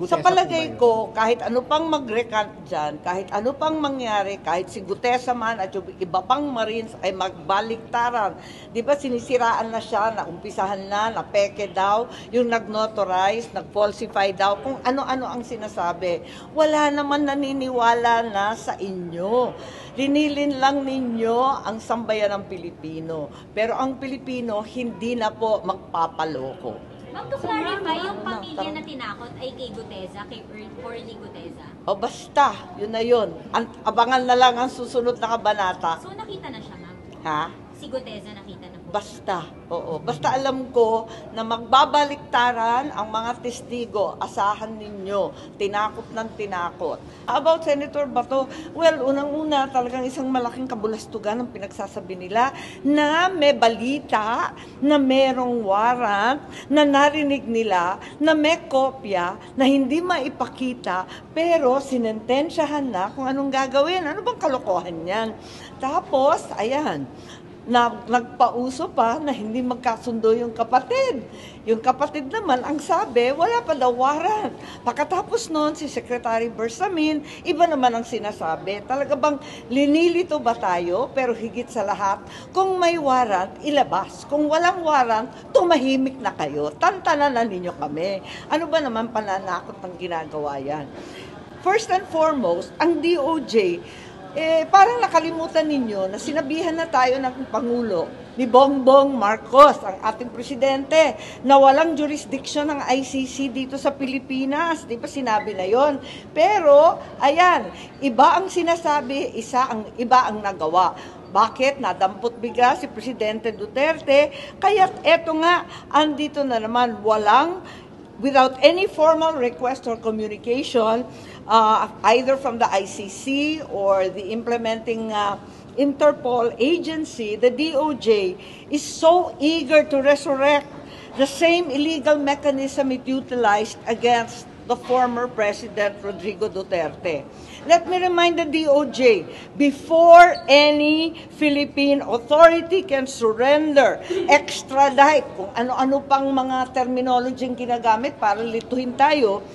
Sa palagay ko, kahit ano pang mag-recant dyan, kahit ano pang mangyari, kahit si Gutesa man at yung iba pang Marines ay magbaliktaran. Di ba sinisiraan na siya, naumpisahan na peke daw, yung nag-notarize, nag-falsify daw, kung ano-ano ang sinasabi. Wala naman naniniwala na sa inyo. Linilin lang ninyo ang sambayan ng Pilipino. Pero ang Pilipino hindi na po magpapaloko. Ma'am, to clarify, yung pamilya na tinakot ay kay Gutesa, kay Orly Gutesa? O basta, yun na yun. Abangan na lang ang susunod na kabanata. So nakita na siya, ma'am? Ha? Si Gutesa nakita na po? Basta, oo. Basta alam ko na magbabaliktaran ang mga testigo. Asahan ninyo. Tinakot ng tinakot. About Senator Bato, well, unang-una talagang isang malaking kabulastugan ang pinagsasabi nila na may balita, na merong warrant, na narinig nila, na may kopya, na hindi maipakita, pero sinentensyahan na kung anong gagawin. Ano bang kalokohan yan? Tapos, ayan, nagpauso pa na hindi magkasundo yung kapatid. Yung kapatid naman, ang sabi, wala pa daw warrant. Pagkatapos noon, si Secretary Bersamin, iba naman ang sinasabi. Talaga bang linilito ba tayo? Pero higit sa lahat, kung may warrant, ilabas. Kung walang warrant, tumahimik na kayo. Tantanan na ninyo kami. Ano ba naman pananakot ng ginagawa yan? First and foremost, ang DOJ, parang nakalimutan ninyo na sinabihan na tayo ng Pangulo ni Bongbong Marcos, ang ating presidente, na walang jurisdiction ng ICC dito sa Pilipinas. Di ba sinabi na yon? Pero, ayan, iba ang sinasabi, iba ang nagawa. Bakit? Nadampot bigla si Presidente Duterte. Kaya't eto nga, andito na naman, without any formal request or communication, either from the ICC or the implementing Interpol agency, the DOJ is so eager to resurrect the same illegal mechanism it utilized against the former President Rodrigo Duterte. Let me remind the DOJ, before any Philippine authority can surrender, extradite, kung ano-ano pang mga terminology ginagamit para lituhin tayo,